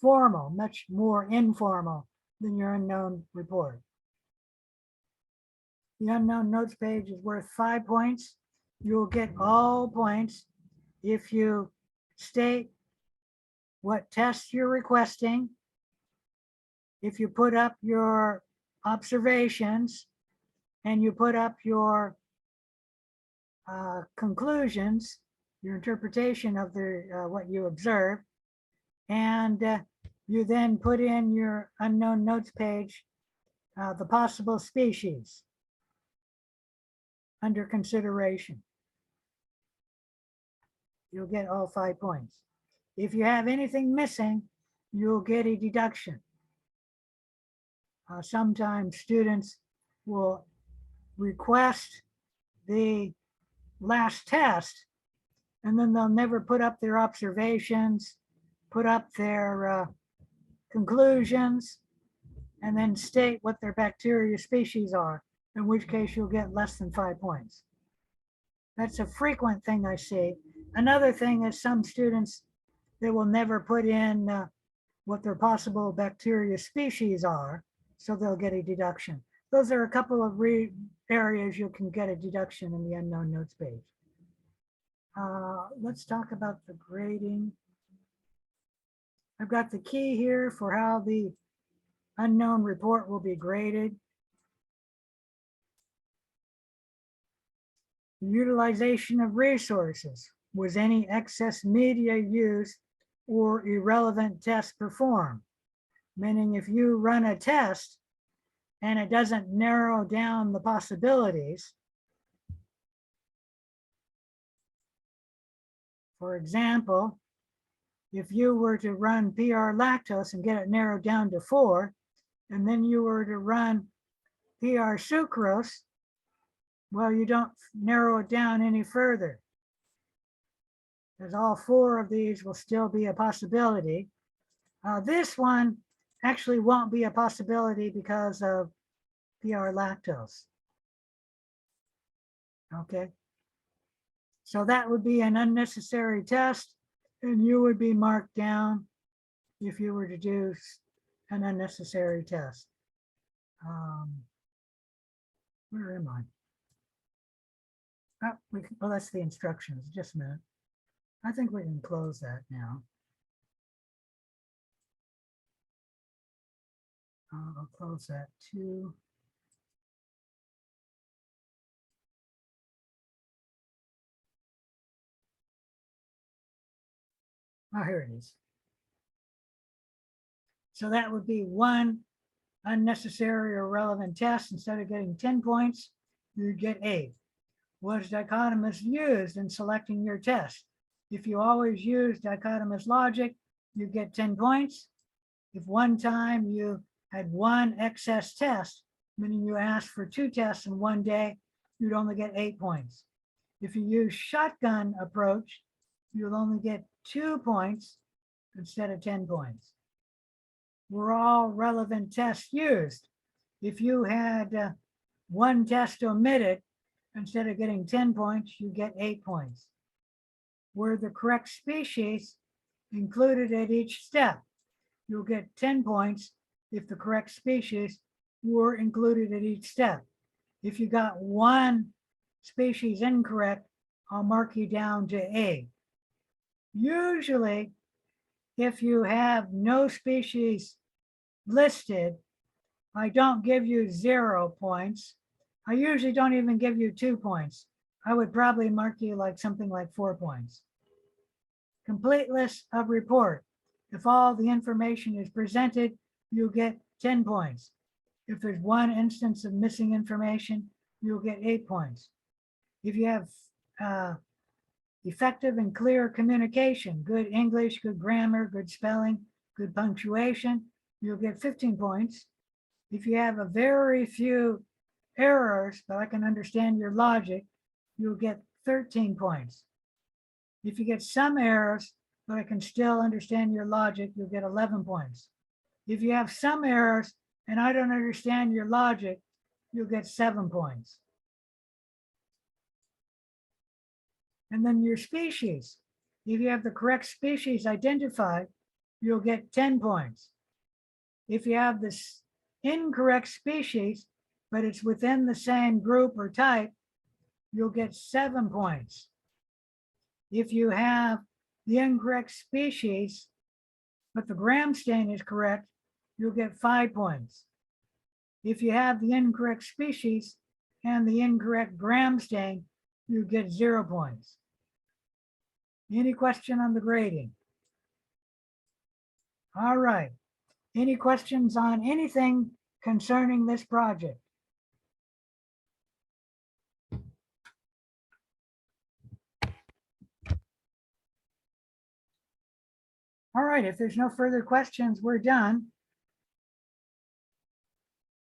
formal, much more informal than your unknown report. The unknown notes page is worth 5 points. You'll get all points if you state what tests you're requesting, if you put up your observations, and you put up your conclusions, your interpretation of the what you observed, and you then put in your unknown notes page the possible species under consideration. You'll get all 5 points. If you have anything missing, you'll get a deduction. Sometimes students will request the last test, and then they'll never put up their observations, put up their conclusions, and then state what their bacteria species are, in which case you'll get less than 5 points. That's a frequent thing I see. Another thing is some students, they will never put in what their possible bacteria species are, so they'll get a deduction. Those are a couple of areas you can get a deduction in the unknown notes page. Let's talk about the grading. I've got the key here for how the unknown report will be graded. Utilization of resources. Was any excess media used or irrelevant tests performed? meaning if you run a test and it doesn't narrow down the possibilities, for example, if you were to run PR lactose and get it narrowed down to 4, and then you were to run PR sucrose, well, you don't narrow it down any further, because all 4 of these will still be a possibility. This one actually won't be a possibility because of PR lactose. Okay. So that would be an unnecessary test, and you would be marked down if you were to do an unnecessary test. Where am I? Oh, that's the instructions. Just a minute. I think we can close that now. I'll close that too. Oh, here it is. So that would be 1 unnecessary or relevant test. Instead of getting 10 points, you get 8. Was dichotomous used in selecting your test? If you always use dichotomous logic, you get 10 points. If one time you had 1 excess test, meaning you asked for 2 tests in one day, you'd only get 8 points. If you use shotgun approach, you'll only get 2 points instead of 10 points. Were all relevant tests used? If you had 1 test omitted, instead of getting 10 points, you get 8 points. Were the correct species included at each step? You'll get 10 points if the correct species were included at each step. If you got 1 species incorrect, I'll mark you down to A. Usually, if you have no species listed, I don't give you 0 points. I usually don't even give you 2 points. I would probably mark you like something like 4 points. Completeness of report. If all the information is presented, you get 10 points. If there's 1 instance of missing information, you'll get 8 points. If you have effective and clear communication, good English, good grammar, good spelling, good punctuation, you'll get 15 points. If you have a very few errors, but I can understand your logic, you'll get 13 points. If you get some errors, but I can still understand your logic, you'll get 11 points. If you have some errors and I don't understand your logic, you'll get 7 points. And then your species. If you have the correct species identified, you'll get 10 points. If you have this incorrect species, but it's within the same group or type, you'll get 7 points. If you have the incorrect species, but the gram stain is correct, you'll get 5 points. If you have the incorrect species and the incorrect gram stain, you get 0 points. Any question on the grading? All right. Any questions on anything concerning this project? All right, if there's no further questions, we're done.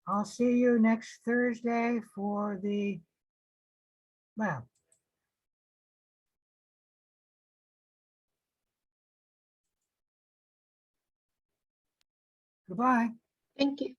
I'll see you next Thursday for the lab. Goodbye. Thank you.